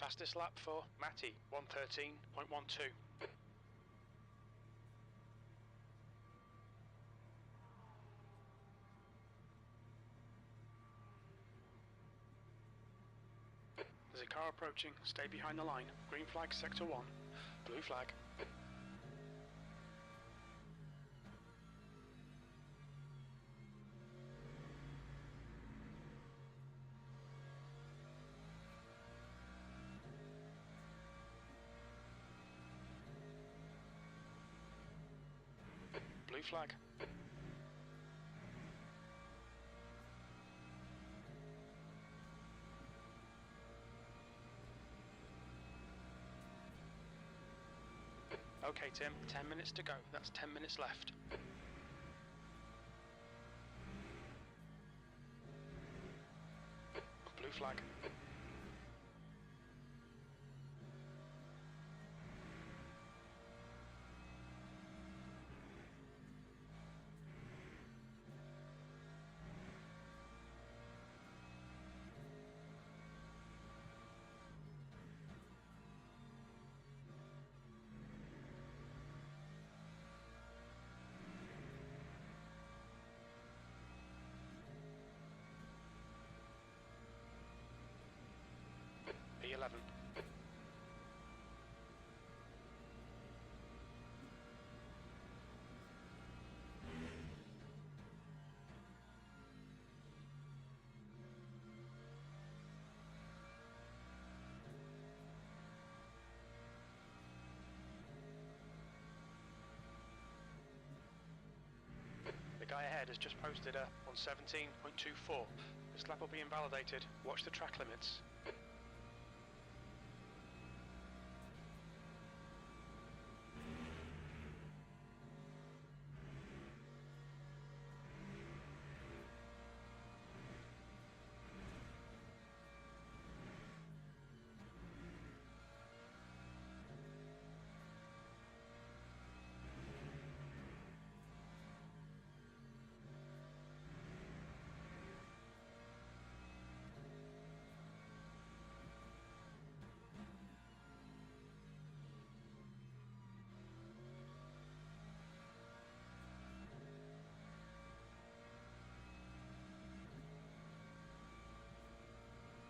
Fastest lap for Matty, 1:13.12. There's a car approaching, stay behind the line. Green flag, sector 1. Blue flag. Blue flag. Okay Tim, 10 minutes to go, that's 10 minutes left. Blue flag. P11. The guy ahead has just posted a 1:17.24. This lap will be invalidated. Watch the track limits.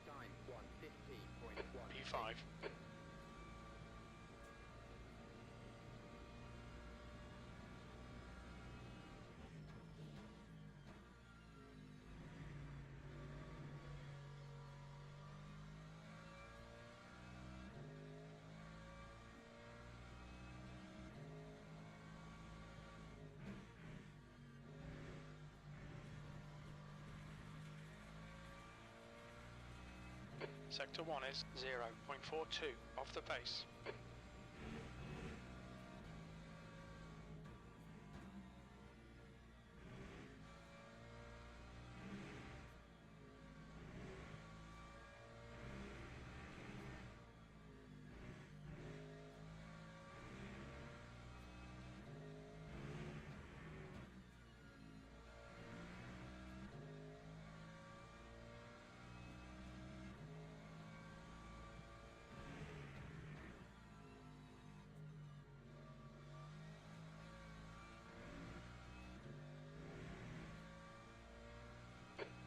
Time 1:15.1. P5. Sector 1 is 0.42 off the pace.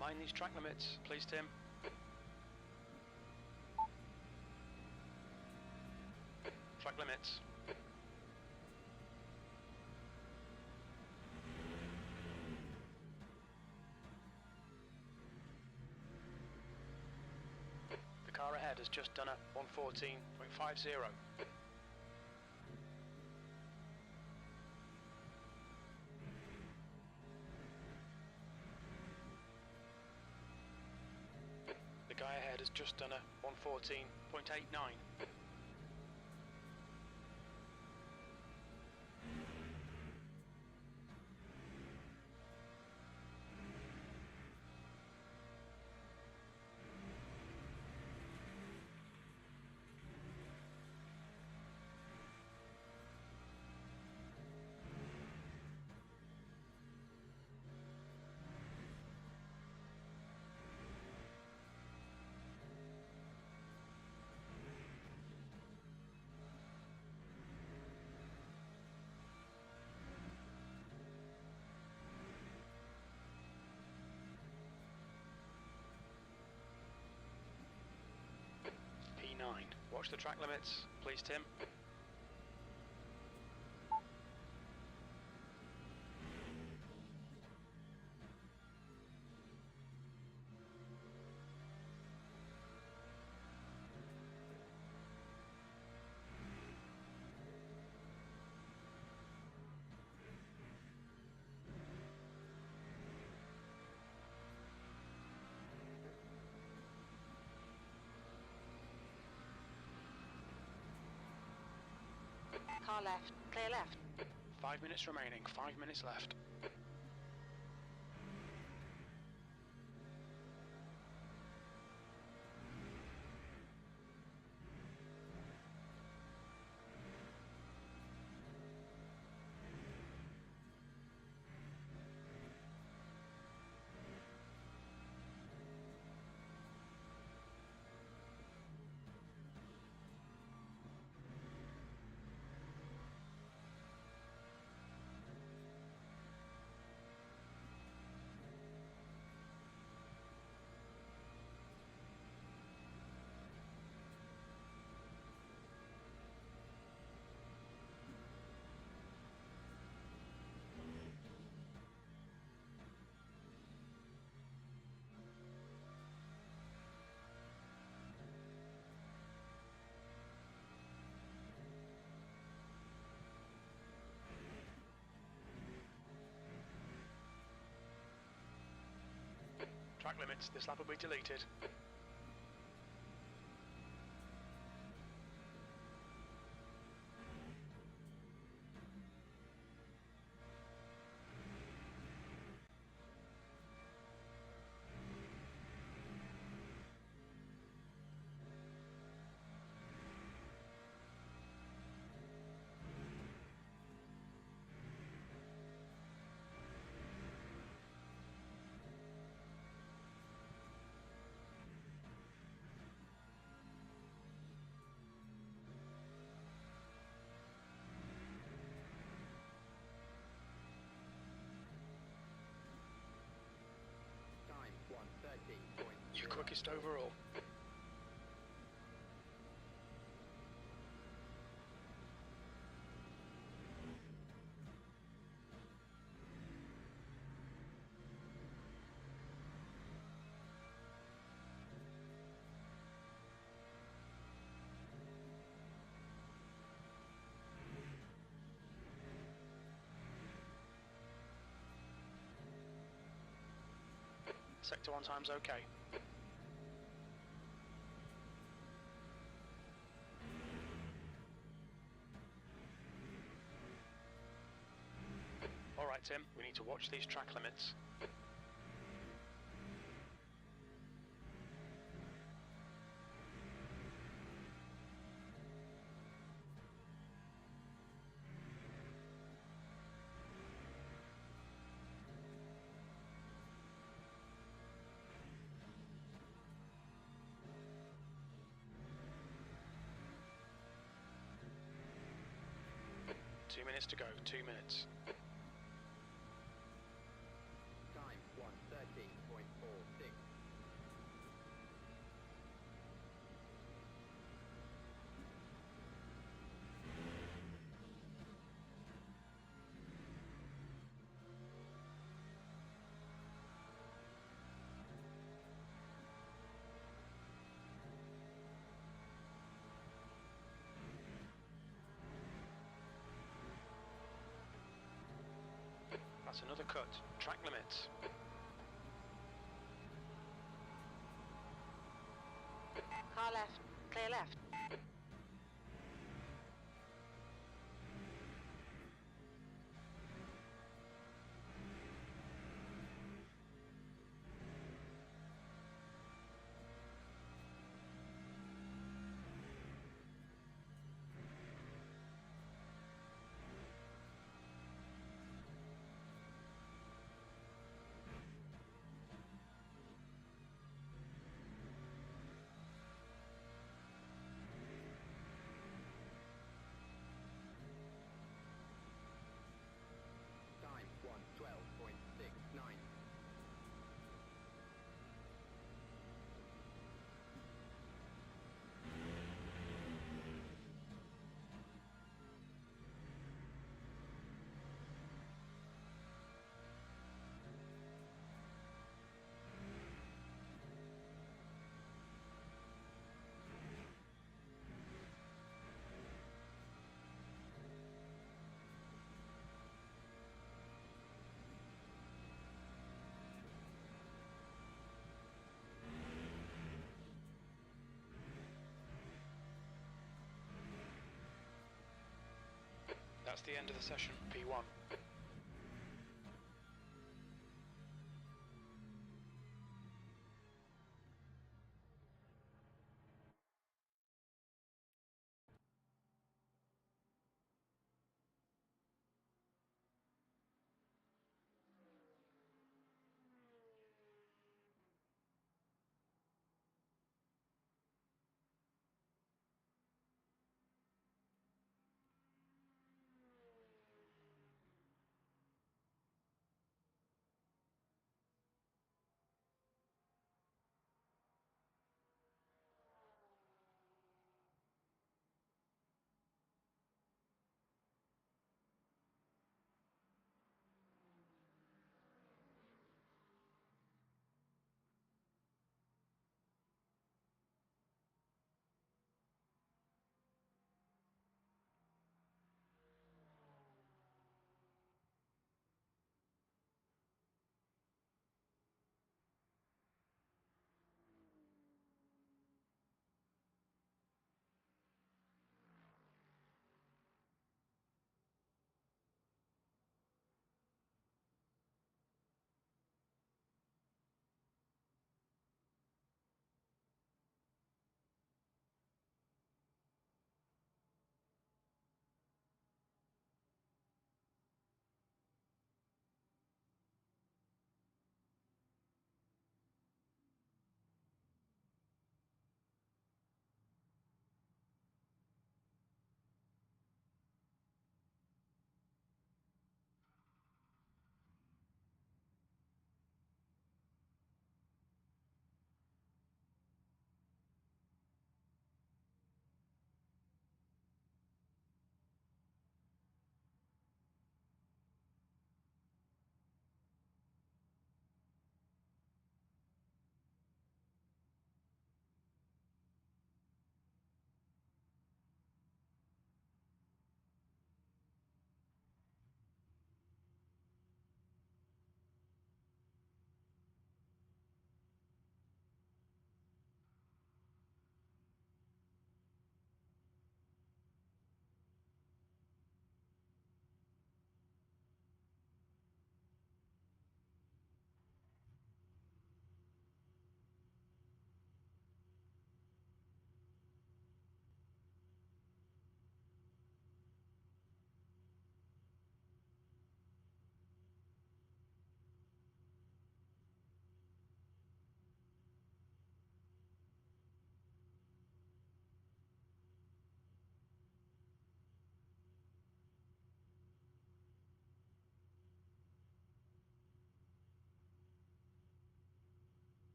Mind these track limits, please Tim. Track limits. The car ahead has just done a 1:14.50. The guy ahead has just done a 1:14.89. Watch the track limits, please, Tim. Car left. Clear left. 5 minutes remaining, 5 minutes left. Track limits, this lap will be deleted. Time 1:30.0. Your quickest overall. Sector 1 time's okay. Alright Tim, we need to watch these track limits. Two minutes to go, 2 minutes. Time 1:30.46. That's another cut. Track limits. Car left. Clear left. That's the end of the session, P1.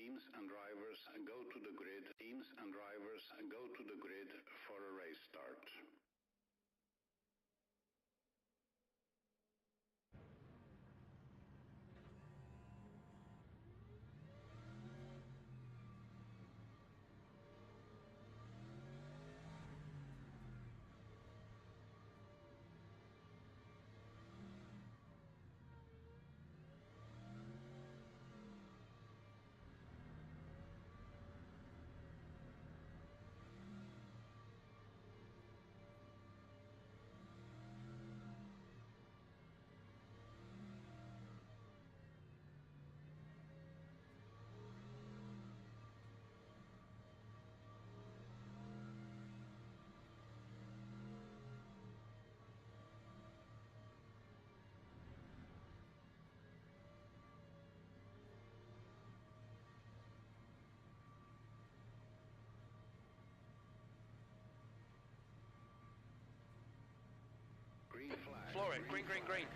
Teams and drivers go to the grid. Teams and drivers go to the grid for a race start. Green flag. Floor it. Green, green, green.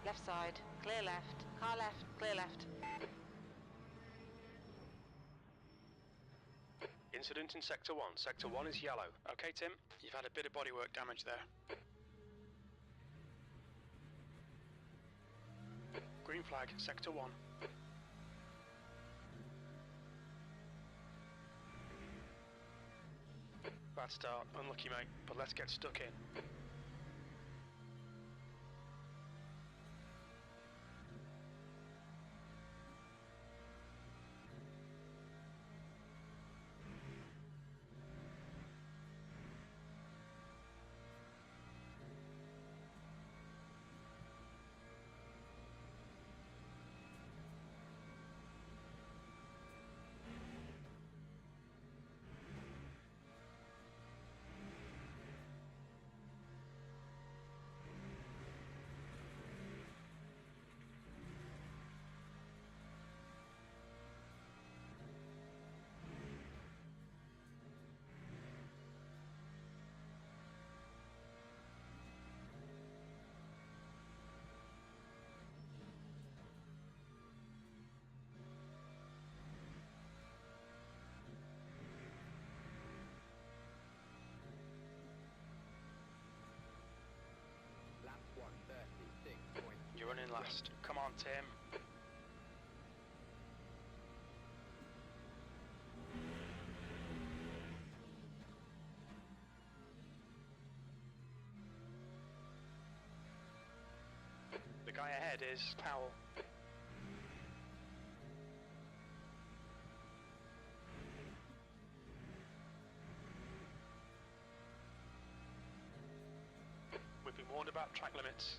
Left side. Clear left. Car left. Clear left. Incident in Sector 1. Sector 1 is yellow. Okay, Tim? You've had a bit of bodywork damage there. Green flag. Sector 1. Bad start. Unlucky, mate. But let's get stuck in. Lap 136.2. You're running last. Come on, Tim. The guy ahead is Powell. We've been warned about track limits.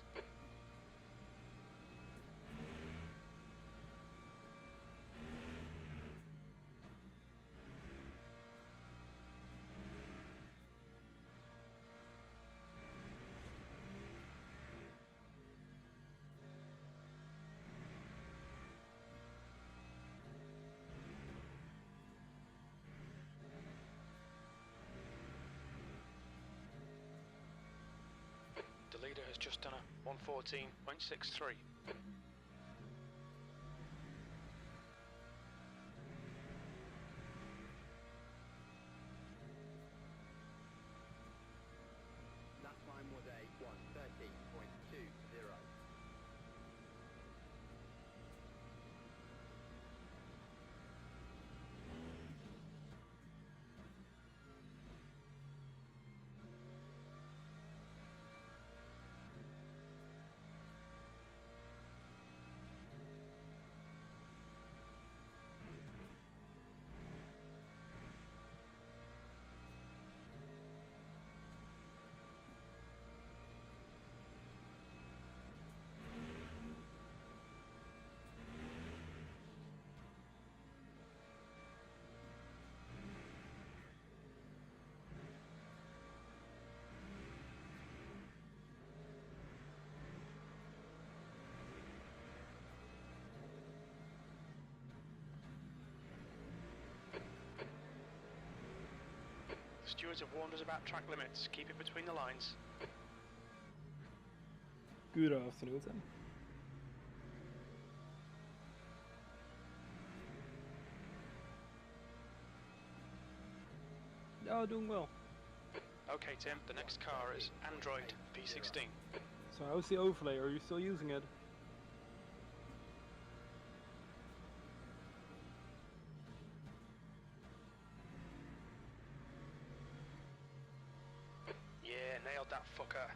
The leader has just done a 114.63. Lap time was a 130.20. The stewards have warned us about track limits. Keep it between the lines. Good afternoon, Tim. Oh, doing well. Okay, Tim, the next car is Android P16. So how's the overlay? Are you still using it? Yeah, nailed that fucker.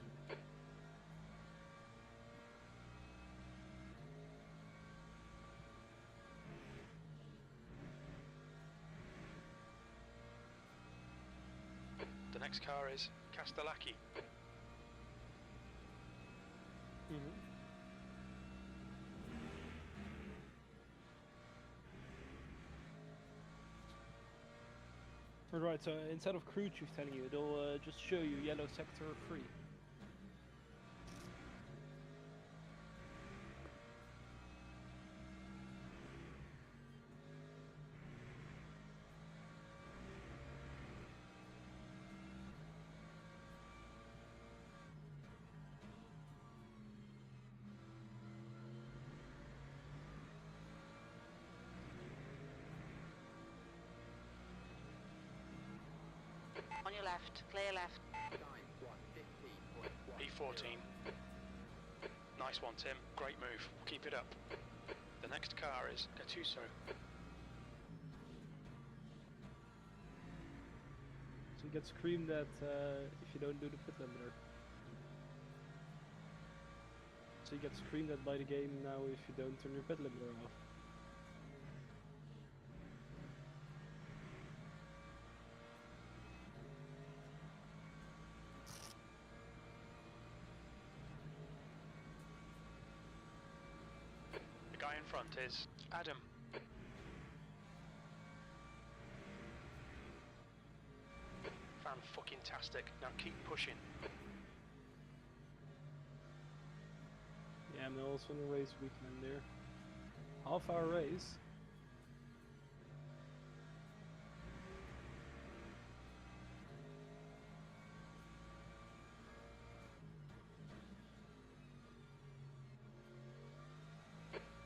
The next car is Castellacci. Alright, so instead of crew chief telling you, it'll just show you yellow sector 3. On your left, clear left. Time 1:15.1. P14. Nice one, Tim. Great move. Keep it up. The next car is Gattuso. So you get screamed at if you don't do the pit limiter. So you get screamed at by the game now if you don't turn your pit limiter off. The guy in front is Adam. Fan-fucking-tastic. Now keep pushing. Yeah, I'm also in a race weekend there. Half-hour race.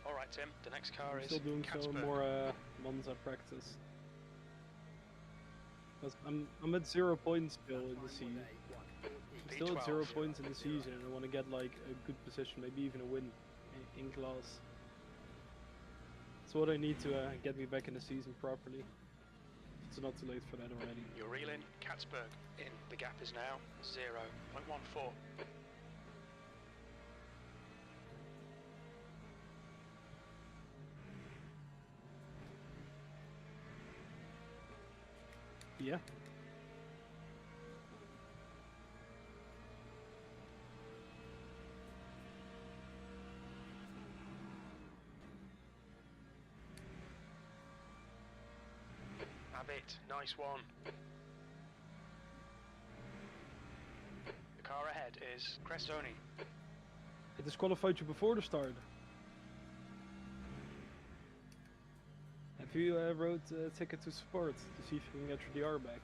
Alright, Tim. The next car I'm is still doing some Katzberg. more Monza practice. 'Cause I'm at 0 points still in the season. Still at 0 P12. points in the season, and I want to get like a good position, maybe even a win in class. That's what I need to get me back in the season properly. It's not too late for that already. You're reeling. Katzberg in. The gap is now 0.14. Yeah. Abbott, nice one. The car ahead is Crestoni. I disqualified you before the start. Have you wrote a ticket to support to see if you can get your DR back?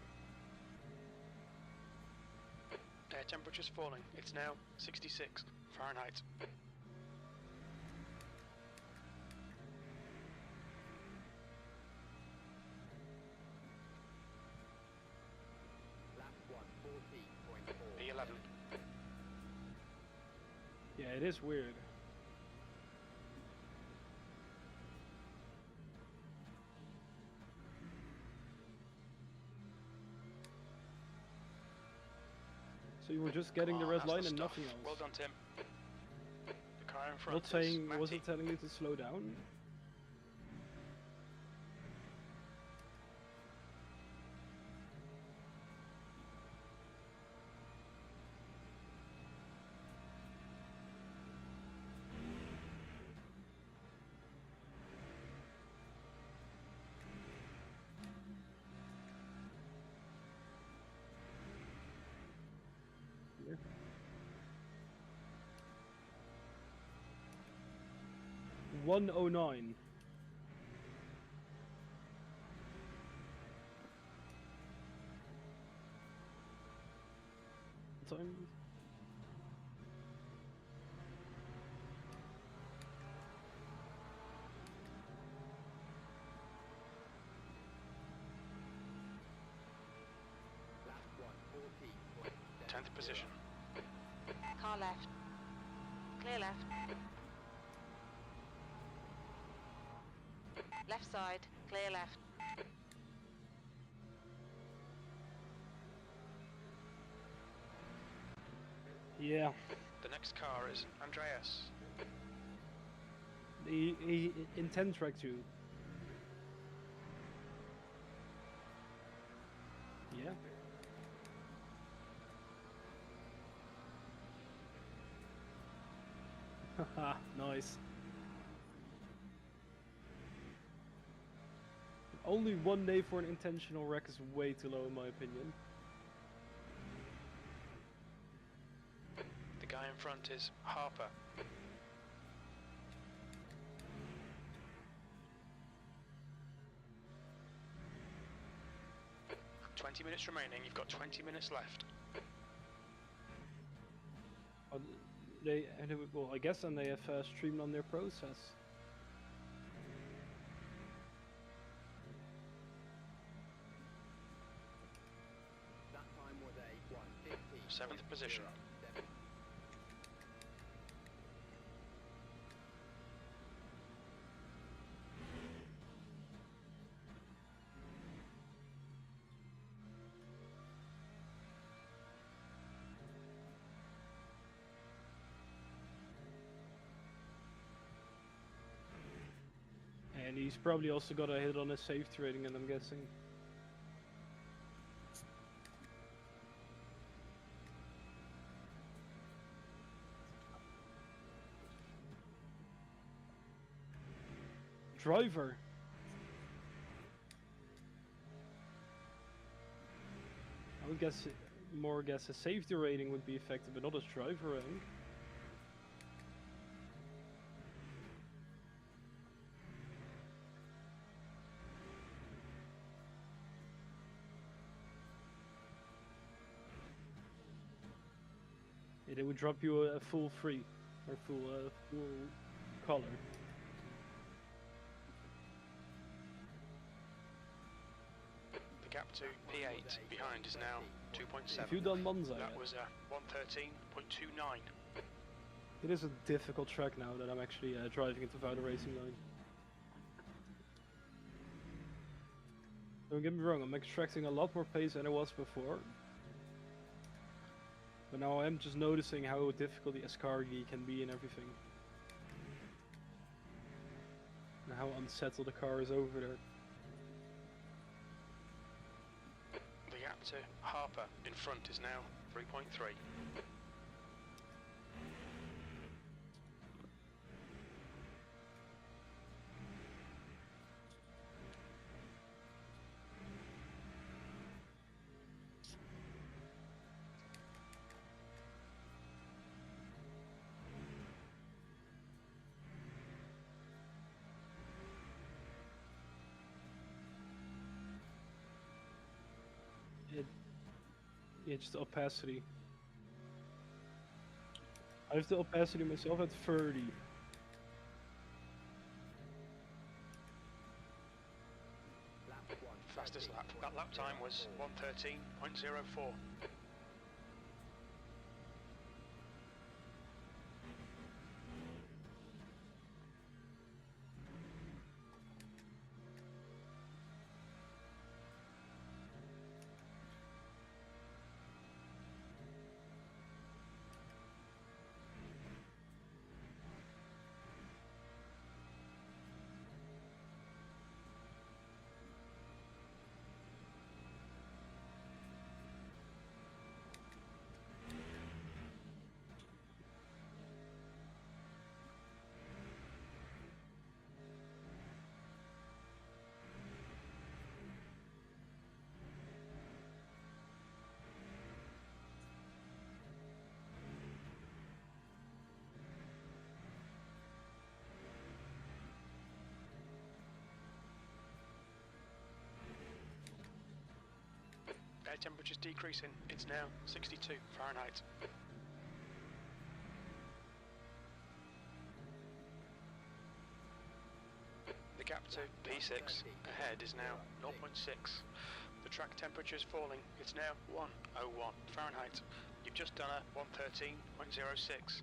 Air temperature's falling. It's now 66 Fahrenheit. Lap 1:14.4. P11. Yeah, it is weird. So you were just getting the Come on, red that's line the and stuff. nothing else. Well done, Tim. The car in front Not is saying, was Matti. it telling you to slow down? Yeah. 109. What time? position. Car left. Clear left. Left side, clear left. Yeah, The next car is Andreas. he intent wrecked you. Yeah. Haha, nice. Only 1 day for an intentional wreck is way too low in my opinion. The guy in front is Harper. "20 minutes remaining, you've got 20 minutes left." Well, I guess then they have streamlined their process. That time was a 1:50. 7th position. And he's probably also got a hit on his safety rating, and I'm guessing. Driver. I would guess his safety rating would be affected, but not his driver rank. Yeah, they would drop you a full free or full color. The gap to P8 behind is now 2.7. Have you done Monza That yet? was 113.29. It is a difficult track now that I'm actually driving into without a racing line. Don't get me wrong, I'm extracting a lot more pace than I was before. But now I'm just noticing how difficult the Escargi can be and everything. And how unsettled the car is over there. The gap to Harper in front is now 3.3. Yeah, just the opacity. I have the opacity myself at 30. Lap 1. Fastest lap. That lap time was 113.04. Air temperature's decreasing. It's now 62 Fahrenheit. The gap to P6 ahead is now 0.6. The track temperature is falling. It's now 101 Fahrenheit. You've just done a 113.06.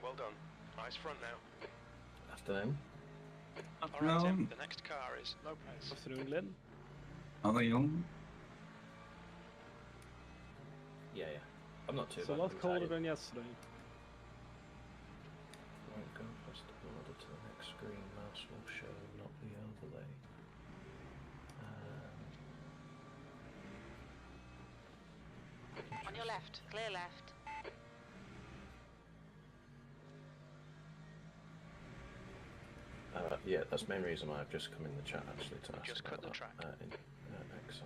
Well done. Nice front now. Afternoon. Alright, Tim, the next car is Lopez. Afternoon, Glenn. How are you? Yeah. I'm not too So a bad. lot I'm colder tired. than yesterday. Won't go past the border to the next screen. Mouse will show, not the overlay. On your left, clear left. Yeah, that's the main reason why I've just come in the chat actually to ask Just cut about the that. track. In Exile.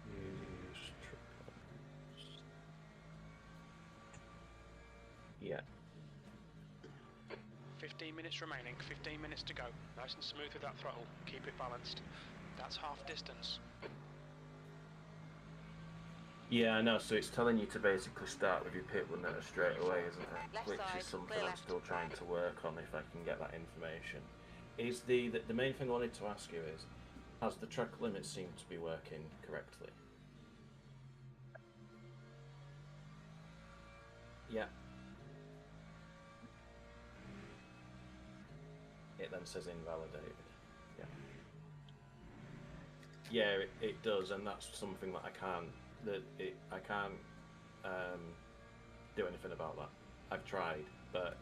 Use triples. Yeah. 15 minutes remaining, 15 minutes to go. Nice and smooth with that throttle. Keep it balanced. That's half distance. Yeah, I know, so it's telling you to basically start with your pit limiter straight away, isn't it? Left Which side, is something clear I'm left. still trying to work on if I can get that information. Is the main thing I wanted to ask you is, has the track limit seemed to be working correctly? Yeah. It then says invalidated. Yeah. Yeah, it does, and that's something that I can't do anything about that. I've tried, but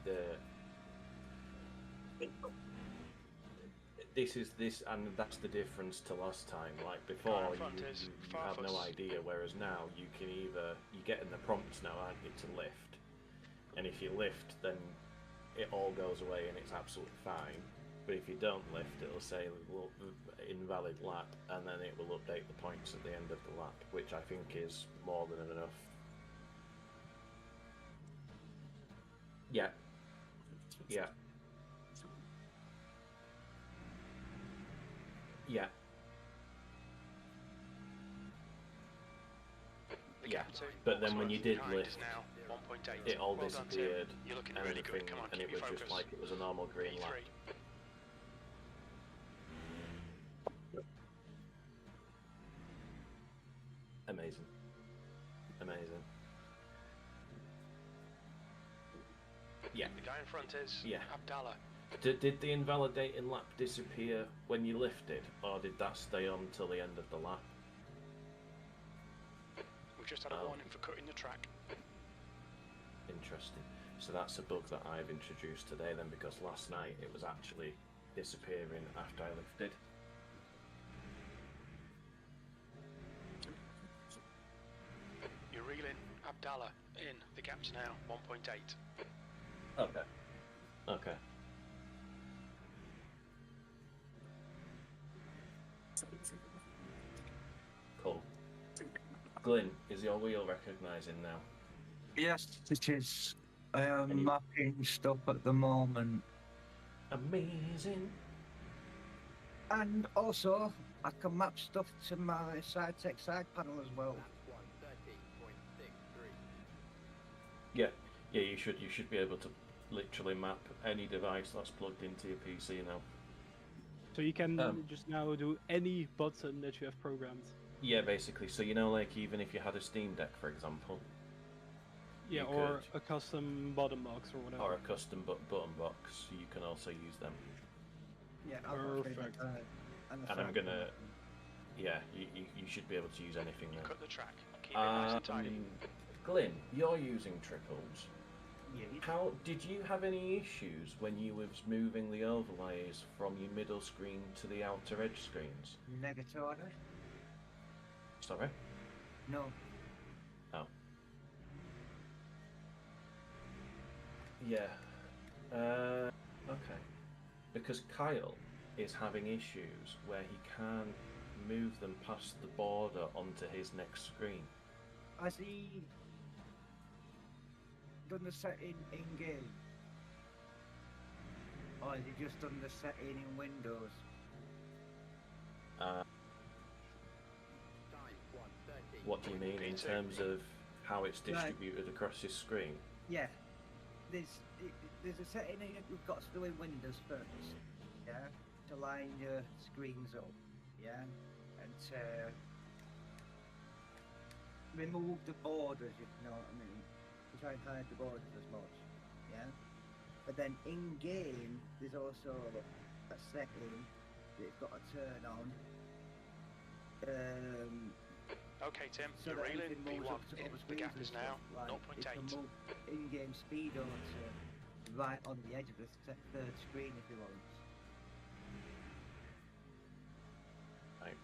this, and that's the difference to last time. Like before, Car in front you is have no Farfus. idea, whereas now you can either you get in the prompts now, aren't you, to lift, and if you lift, then it all goes away and it's absolutely fine. But if you don't lift, it'll say invalid lap, and then it will update the points at the end of the lap, which I think is more than enough. Yeah. Yeah. Yeah. The Yeah. gap to But then when you did behind lift, is now 1.8. it all Well done, Tim. disappeared You're looking and really everything, good. Come on, and keep it your was focus. just like it was a normal green lap. P3. Amazing. Amazing. Yeah. The guy in front is Yeah. Abdallah. Did the invalidating lap disappear when you lifted, or did that stay on till the end of the lap? We've just had a Oh. warning for cutting the track. Interesting. So that's a bug that I've introduced today then, because last night it was actually disappearing after I lifted. You're reeling Abdallah in. The gap's now 1.8. Okay. Okay. Cool. Glyn, is your wheel recognising now? Yes, it is. I And am you- mapping stuff at the moment. Amazing. And also, I can map stuff to my SideTech side panel as well. Lap 113.63. Yeah, you should be able to literally map any device that's plugged into your PC now. So you can Um, just now do any button that you have programmed. Yeah, basically. So like even if you had a Steam Deck, for example, Yeah, You or could. a custom bottom box or whatever. or a custom button box, you can also use them. Yeah, Perfect. And I'm gonna, yeah, you should be able to use anything there. Cut the track. Keep it nice and tidy. Glyn, you're using triples. Yeah, How did you have any issues when you was moving the overlays from your middle screen to the outer edge screens? negative order? Sorry? No. Oh. Yeah. Okay. Because Kyle is having issues where he can't move them past the border onto his next screen. Has he done the setting in game? Or has he just done the setting in Windows? Uh, Time 1:13. what do you mean in terms of how it's distributed across his screen? Yeah. There's a setting we've got to do in Windows first. Yeah. to line your screens up, yeah, and to remove the borders, if you know what I mean. To try and hide the borders as much, yeah. But then in game, there's also a setting that you've got to turn on. Okay, Tim, So you're that reeling everything moves P1 up to in. other The screens gap and is now stuff, like, it can 0.8. move in-game speed over to right on the edge of the third screen if you want. Right.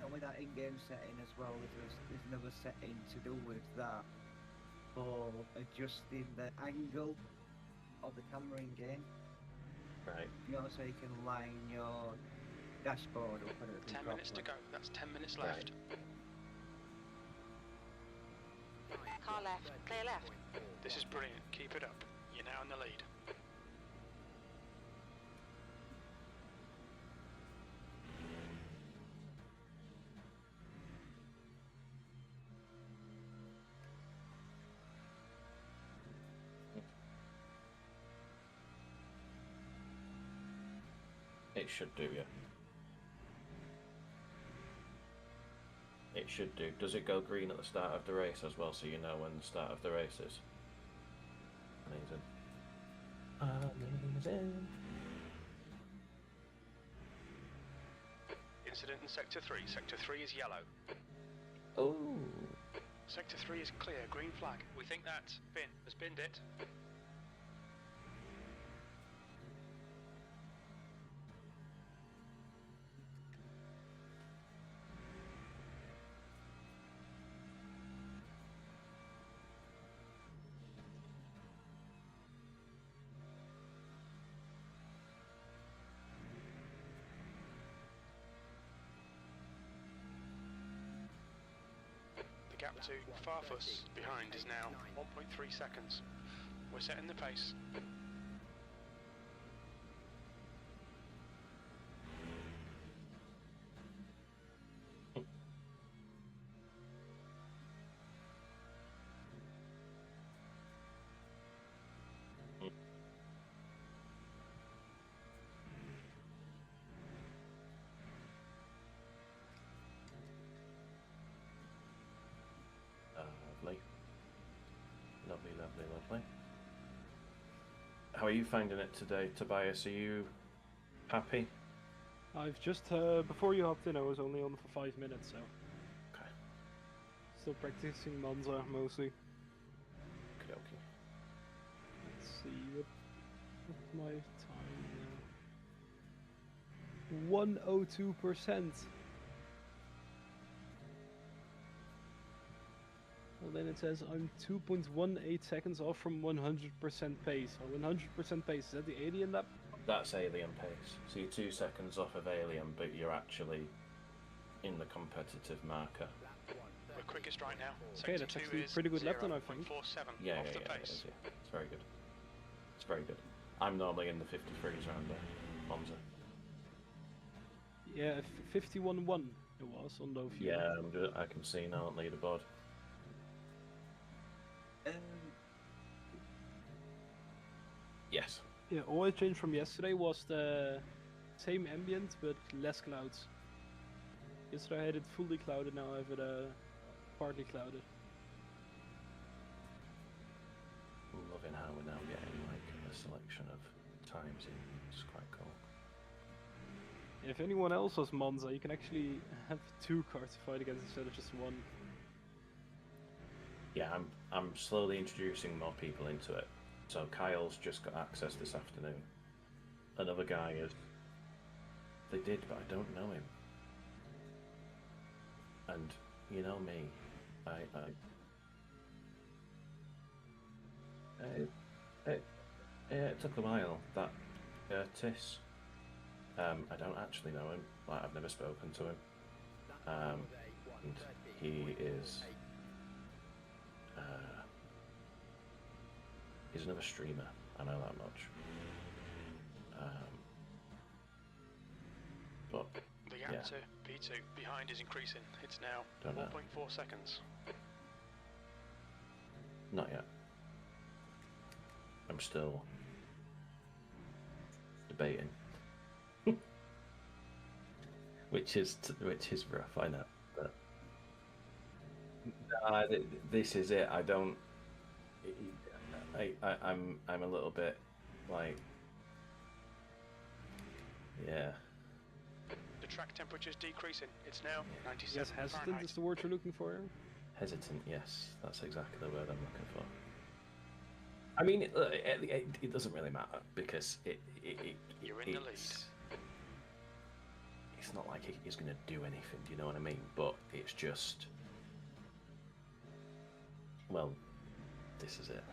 And with that in-game setting as well, there's another setting to do with that for adjusting the angle of the camera in game. Right. You know, so you can line your dashboard up and everything 10 minutes to properly. go. That's 10 minutes Right. left. Car left. Clear left. This is brilliant. Keep it up. You're now in the lead. It should do, yeah. It should do. Does it go green at the start of the race as well, so you know when the start of the race is? Amazing. Amazing. Incident in Sector 3. Sector 3 is yellow. Oh. Sector 3 is clear. Green flag. We think that Finn has binned it. The gap to Farfus behind is now 1.3 seconds. We're setting the pace. Lovely. Lovely, lovely, lovely. How are you finding it today, Tobias? Are you happy? I've just, before you hopped in, I was only on for 5 minutes, so. Okay. Still practicing Monza, mostly. Okay, okay. Let's see, what's my time now? 102%. Well, then it says I'm 2.18 seconds off from 100% pace. Or 100% pace, is that the alien lap? That's alien pace. So you're 2 seconds off of alien, but you're actually in the competitive marker. We're quickest right now. Okay, Sector that's 2 actually a is pretty good lap then, I think. 0.47 Yeah, off yeah, the yeah, it pace. is, yeah. It's very good. It's very good. I'm normally in the 53s around Monza. Yeah, 51.1 it was on Low Fuel. Yeah, I can see now on leaderboard. Yes. Yeah, all I changed from yesterday was the same ambient but less clouds. Yesterday I had it fully clouded, now I have it partly clouded. Loving how we're now getting like a selection of times in. It's quite cool. If anyone else has Monza, you can actually have 2 cars to fight against instead of just 1. Yeah, I'm slowly introducing more people into it. So Kyle's just got access this afternoon. Another guy is. They did, but I don't know him. And you know me, it took a while. That Curtis, I don't actually know him. Like, I've never spoken to him. And he is. He's another streamer. I know that much. But The gap yeah, to P2. Behind is increasing. It's now Don't know. 4.4 seconds. Not yet. I'm still debating. which is rough, I know. But this is it. I don't. I'm a little bit like, yeah. The track temperature's decreasing. It's now 97 Yes, hesitant Fahrenheit. is the word you're looking for. Hesitant, yes, that's exactly the word I'm looking for. I mean, it doesn't really matter because You're in the lead. It's not like he's going to do anything, do you know what I mean? But it's just, well, this is it.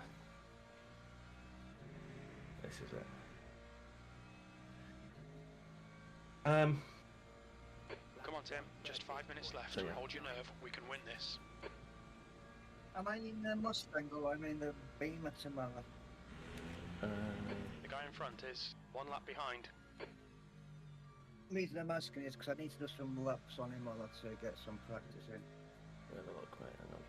This is it. Come on, Tim. Just 5 minutes left. So, yeah. Hold your nerve. We can win this. Am I in the Mustang or am I in the Beamer tomorrow? The guy in front is 1 lap behind. The reason I'm asking is because I need to do some laps on him or to get some practice in. Have a look, mate, hang on.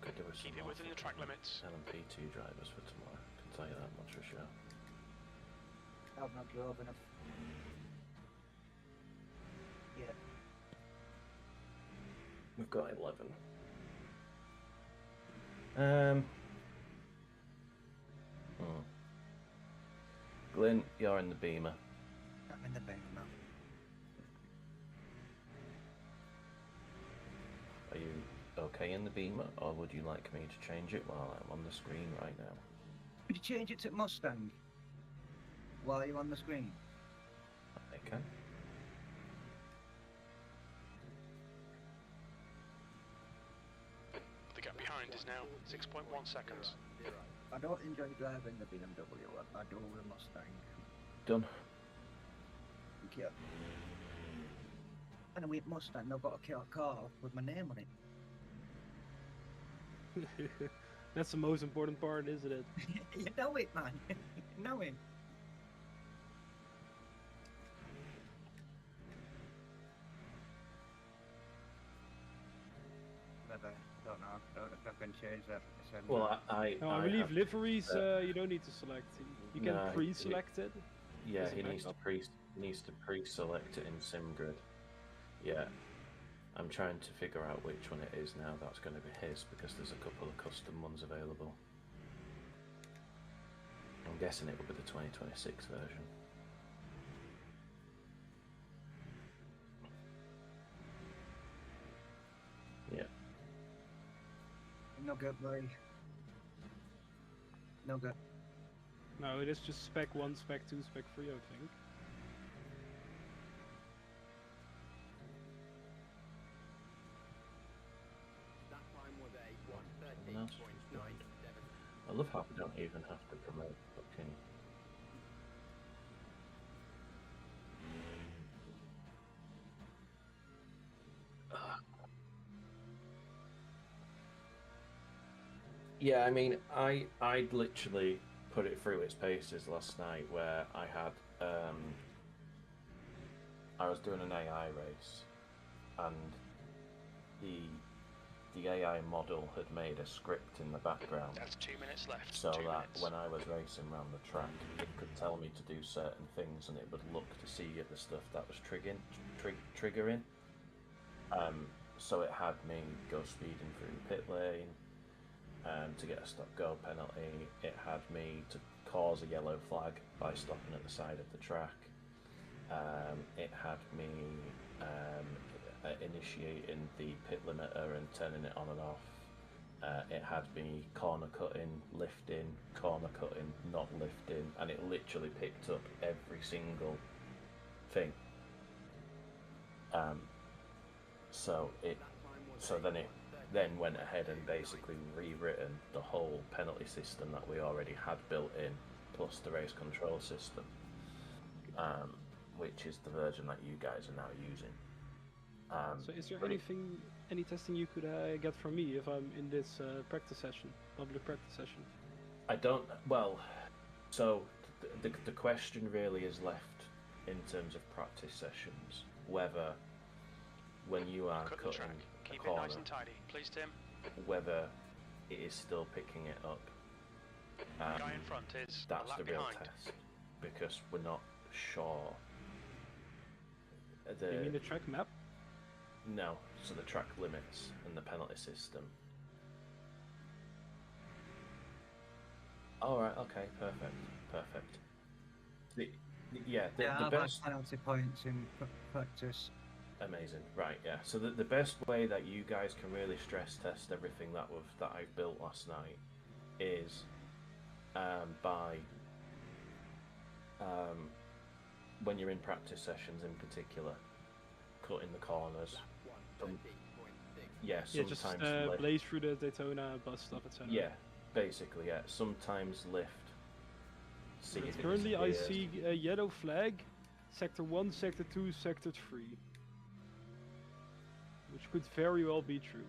Could do with some Keep it more within the track limits. LMP2 drivers for tomorrow. I can tell you that much for sure. I've not drove enough. Yeah. We've got 11. Glyn, you're in the Beamer. I'm in the Beamer. Are you okay in the Beamer, or would you like me to change it while I'm on the screen right now? Could you change it to Mustang while you're on the screen? I can. The gap behind is now 6.1 seconds. I don't enjoy driving the BMW. I do the Mustang. Done. Thank you. And with Mustang, I've got a car with my name on it. That's the most important part, isn't it? You know it, man. You know it. But I don't know. I don't know if I can change that. Well, I No, I believe have- liveries you don't need to select. You can No, pre-select it. Yeah, As a he needs to backup. pre-select it in SimGrid. Yeah, I'm trying to figure out which one it is now that's going to be his because there's a couple of custom ones available. I'm guessing it will be the 2026 version. Yeah. No good, boy. No good. No, it is just spec 1, spec 2, spec 3, I think. That time was a That's 1:13.97. I love how we don't even have to promote fucking. Yeah, I mean, I'd literally put it through its paces last night where I was doing an AI race and the AI model had made a script in the background That's 2 minutes left. so 2 that minutes. when I was racing around the track it could tell me to do certain things and it would look to see the stuff that was triggering. So it had me go speeding through the pit lane to get a stop-go penalty. It had me to cause a yellow flag by stopping at the side of the track. It had me initiating the pit limiter and turning it on and off. It had me corner cutting, lifting, corner cutting, not lifting, and it literally picked up every single thing. So then it went ahead and basically rewritten the whole penalty system that we already had built in, plus the race control system, which is the version that you guys are now using. So is there but it- any testing you could get from me if I'm in this practice session, public practice session? I don't. Well, so the question really is left in terms of practice sessions, whether when you are Cut the cutting track. a Keep it corner, nice and tidy. Please, Tim. whether it is still picking it up. Guy in front is a That's lap the real behind. test, because we're not sure. You mean the track map? No, so the track limits and the penalty system. Alright, okay, perfect. The I've had best... penalty points in practice. Amazing, right, yeah. So the best way that you guys can really stress test everything that I've built last night is by when you're in practice sessions in particular, cutting the corners. Lap 1, 13.6. Yeah, Yeah, just sometimes lift. blaze through the Daytona bus stop, etc. Yeah, basically, yeah. Sometimes lift. See if it Currently, I disappears. see a yellow flag, Sector 1, Sector 2, Sector 3. Which could very well be true.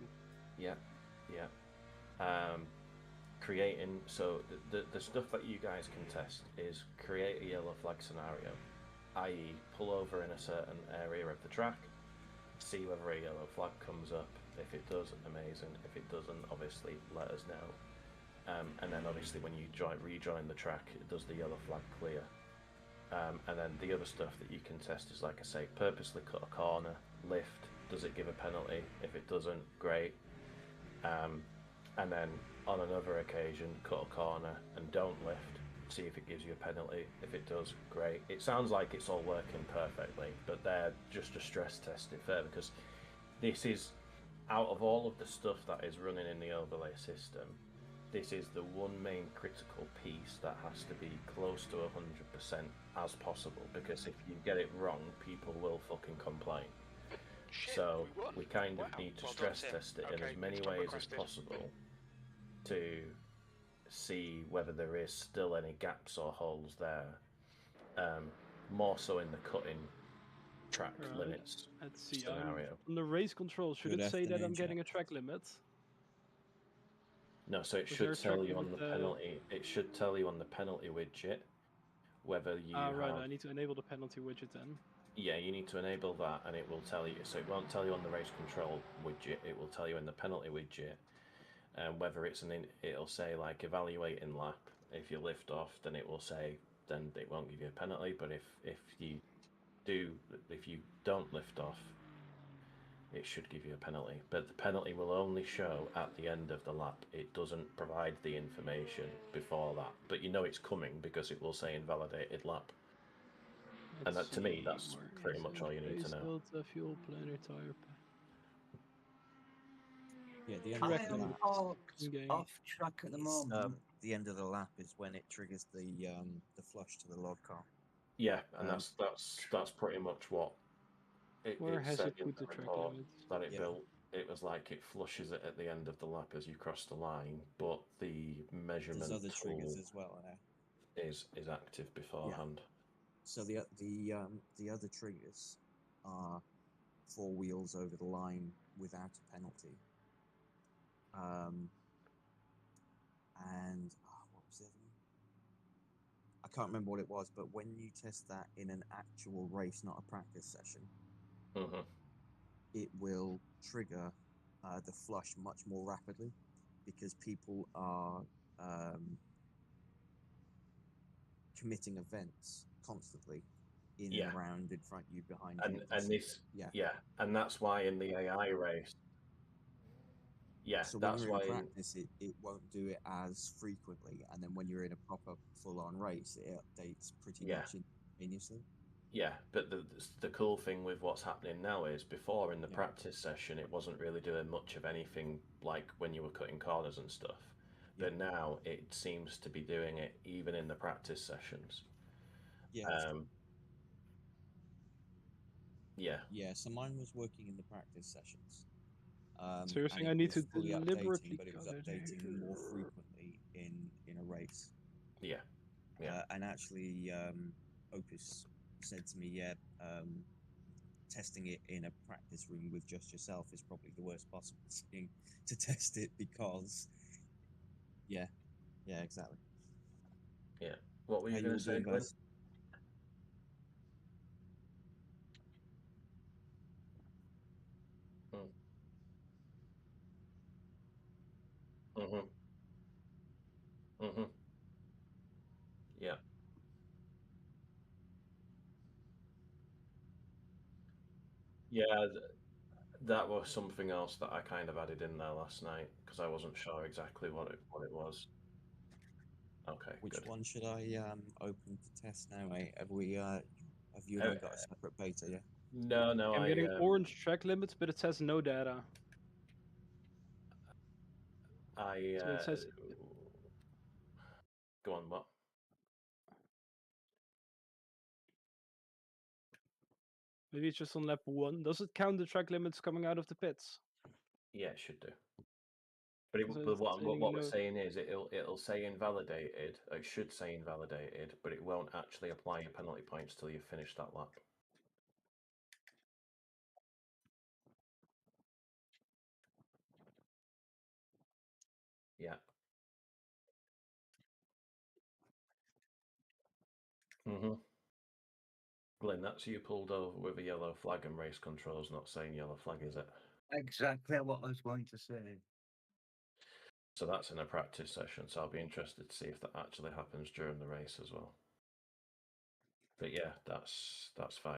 Yeah. Creating, so the stuff that you guys can test is create a yellow flag scenario, i.e. pull over in a certain area of the track, see whether a yellow flag comes up. If it does, amazing. If it doesn't, obviously let us know. And then obviously when you rejoin the track, it does the yellow flag clear. And then the other stuff that you can test is, like I say, purposely cut a corner, lift, does it give a penalty? If it doesn't, great. And then on another occasion, cut a corner and don't lift, see if it gives you a penalty. If it does, great. It sounds like it's all working perfectly, but they're just a stress test it fair, because this is, out of all of the stuff that is running in the overlay system, this is the one main critical piece that has to be close to 100% as possible, because if you get it wrong, people will fucking complain. Shit, So we won. we kind of Wow, need to well done, stress Tim. test it in Okay, as many stop ways as requested. possible to see whether there is still any gaps or holes there. More so in the cutting track Right. limits Let's see. scenario. On the race control, should Good it say that I'm afternoon, getting a chaps. track limit? No, so it Was there should a track tell you on limit, the penalty. It should tell you on the penalty widget whether you Right, have. I need to enable the penalty widget then. Yeah, you need to enable that, and it will tell you. So it won't tell you on the race control widget. It will tell you in the penalty widget, whether it's it'll say like evaluating lap. If you lift off, then it will say, then it won't give you a penalty. But if you don't lift off, it should give you a penalty. But the penalty will only show at the end of the lap. It doesn't provide the information before that. But you know it's coming because it will say invalidated lap. And Let's that, to me, see, that's where pretty is much it? all you need to Base know. Delta, fuel planner, tire Yeah, the end I of Correct. the am lap. parked Okay. off track at the moment. The end of the lap is when it triggers the flush to the log car. Yeah, and Um, that's pretty much what Where it has said it in put the the track report limit? that it Yeah. built. It was like it flushes it at the end of the lap as you cross the line, but the measurement There's other tool triggers as well. is active beforehand. So the other triggers are 4 wheels over the line without a penalty. And what was the other one? I can't remember what it was, but when you test that in an actual race, not a practice session, Mhm. it will trigger the flush much more rapidly because people are committing events constantly in Yeah. and around, in front of you, behind you. And this, yeah. and that's why in the AI race, yeah, So when that's you're why in practice, it won't do it as frequently, and then when you're in a proper full-on race, it updates pretty Yeah. much instantaneously. yeah. But the cool thing with what's happening now is before in the Yeah. practice session, it wasn't really doing much of anything like when you were cutting corners and stuff. But now it seems to be doing it even in the practice sessions. Yeah. Yeah. Yeah. So mine was working in the practice sessions. So you're and saying it I need was to fully deliberately updating, but it was cut it updating more here. frequently in a race. Yeah. Yeah. And actually, Opus said to me, testing it in a practice room with just yourself is probably the worst possible thing to test it because, yeah, exactly. Yeah. What were How you you going all to say, doing, Glenn? guys? Mhm. Mhm. Yeah. Yeah. That was something else that I kind of added in there last night because I wasn't sure exactly what it was. Okay, Which good. one should I open to test now, mate? Have you and Uh, I got a separate beta, yeah? No, I'm getting orange track limits, but it says no data. I So it says go on. What? maybe it's just on lap 1. Does it count the track limits coming out of the pits? Yeah, it should do. But, So but it's what saying we're no. saying is it'll say invalidated. It should say invalidated, but it won't actually apply your penalty points till you finish that lap. Yeah. Mhm. Glenn, that's you pulled over with a yellow flag and race control's not saying yellow flag, is it? Exactly what I was going to say. So that's in a practice session, so I'll be interested to see if that actually happens during the race as well. But yeah, that's fine.